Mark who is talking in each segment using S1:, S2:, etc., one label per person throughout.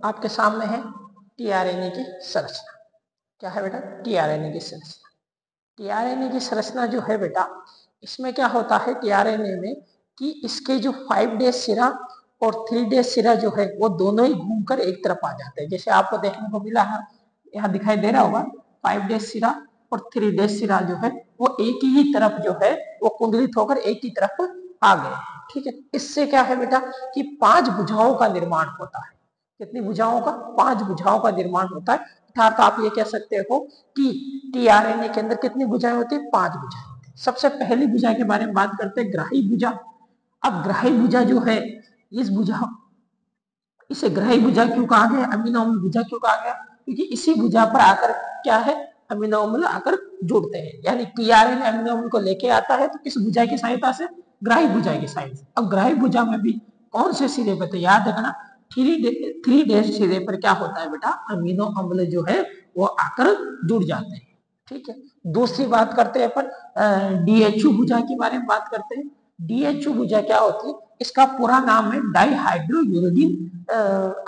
S1: आपके सामने है टीआरएनए की संरचना। क्या है बेटा? टीआरएनए की संरचना। टीआरएनए की संरचना जो है बेटा, इसमें क्या होता है टीआरएनए में कि इसके जो 5 डेज सिरा और 3 डेज सिरा जो है वो दोनों ही घूमकर एक तरफ आ जाते हैं। जैसे आपको देखने को मिला है, यहाँ दिखाई दे रहा होगा 5 डेज सिरा और 3 डेज सिरा जो है वो एक ही तरफ जो है वो कुंडलित होकर एक ही तरफ आ गए। ठीक है, इससे क्या है बेटा कि 5 भुजाओं का निर्माण होता है। कितनी भुजाओं का? 5 भुजाओं का निर्माण होता है। अर्थात आप ये कह सकते हो कि टीआरएनए के अंदर कितनी भुजाएं होती है? 5 भुजाएं होती है। सबसे पहली भुजा के बारे में बात करते हैं, ग्राही भुजा। अब ग्राही भुजा जो है, इस भुजा, इसे ग्राही भुजा क्यों कहा गया, अमीनो अम्ल भुजा क्यों कहा गया? क्योंकि इसी भुजा पर आकर क्या है, अमीनो अम्ल आकर जुड़ते हैं। यानी टीआरएनए अमीनो अम्ल को लेके आता है तो किस भुजा की सहायता से? ग्राही भुजा की सहायता से। अब ग्राही भुजा में भी कौन से सिरे पर? याद रखना, 3 डेज सिरे पर क्या होता है बेटा? अमीनो अम्ल जो है वो आकर जुड़ जाते हैं। ठीक है, दूसरी बात करते हैं अपन डीएचयू भुजा के बारे में बात करते हैं। डीएचयू भुजा क्या होती है? इसका पूरा नाम है डाइहाइड्रोयूरिडीन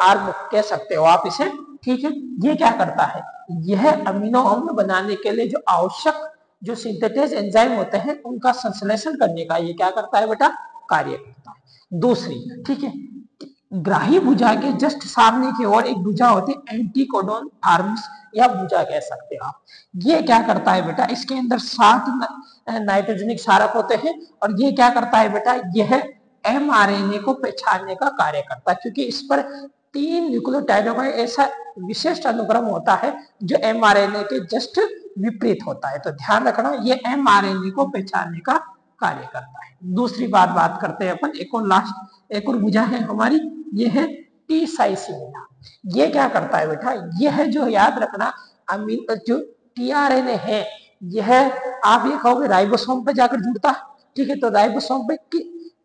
S1: आर्म कह सकते हो आप इसे। ठीक है, ये क्या करता है? यह अमीनो अम्ल बनाने के लिए जो आवश्यक जो सिंथेटेज एंजाइम होते हैं उनका संश्लेषण करने का ये क्या करता है बेटा? कार्य करता है। दूसरी, ठीक है, ग्राही भुजा के जस्ट सामने की ओर एक भुजा होती है एंटीकोडोन आर्म्स या भुजा कह सकते हो आप। ये क्या करता है बेटा? इसके अंदर 7 नाइट्रोजनिक क्षारक होते हैं और ये क्या करता है बेटा? यह एमआरएनए को पहचानने का कार्य करता है, क्योंकि इस पर 3 न्यूक्लियोटाइडों का ऐसा विशिष्ट अनुक्रम होता है जो एमआरएनए के जस्ट विपरीत होता है। तो ध्यान रखना, ये एमआरएनए को पहचानने का कार्य करता है। दूसरी बात करते हैं अपन, एक और भुजा है हमारी, ये है टी साइसिनिया। ये क्या करता है बेटा? यह जो याद रखना जो टीआरएनए है, यह आप ये कहोगे राइबोसोम पे जाकर जुड़ता है। ठीक है, तो राइबोसोम पे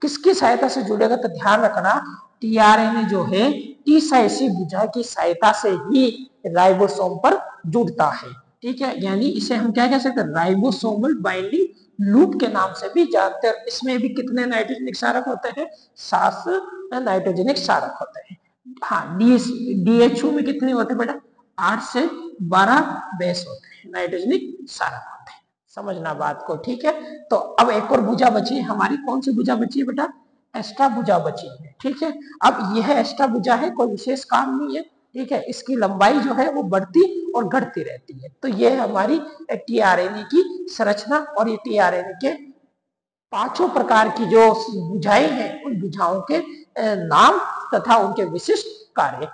S1: किसकी सहायता से जुड़ेगा? तो ध्यान रखना, टीआरएनए जो है टी साइसी भुजा की सहायता से ही राइबोसोम पर जुड़ता है। ठीक है, यानी इसे हम क्या कह सकते हैं? राइबोसोमल बाइंडिंग लूप के नाम से भी जानते हैं। इसमें भी कितने नाइट्रोजनिक क्षारक होते हैं? 7 नाइट्रोजनिक क्षारक होते हैं। हाँ, डीएचयू में कितने होते हैं बेटा? 8 से 12 बेस होते हैं, नाइट्रोजनिक क्षारक होते हैं। समझना बात को। ठीक है, तो अब एक और भुजा बची है हमारी। कौन सी भुजा बची है बेटा? एस्ट्रा भुजा बची है। ठीक है, अब यह एस्ट्रा भुजा है, कोई विशेष काम नहीं है। ठीक है, इसकी लंबाई जो है वो बढ़ती और घटती रहती है। तो यह हमारी टीआरएनए की संरचना और ये टीआरएनए के 5 प्रकार की जो भुजाएं हैं उन भुजाओं के नाम तथा उनके विशिष्ट कार्य।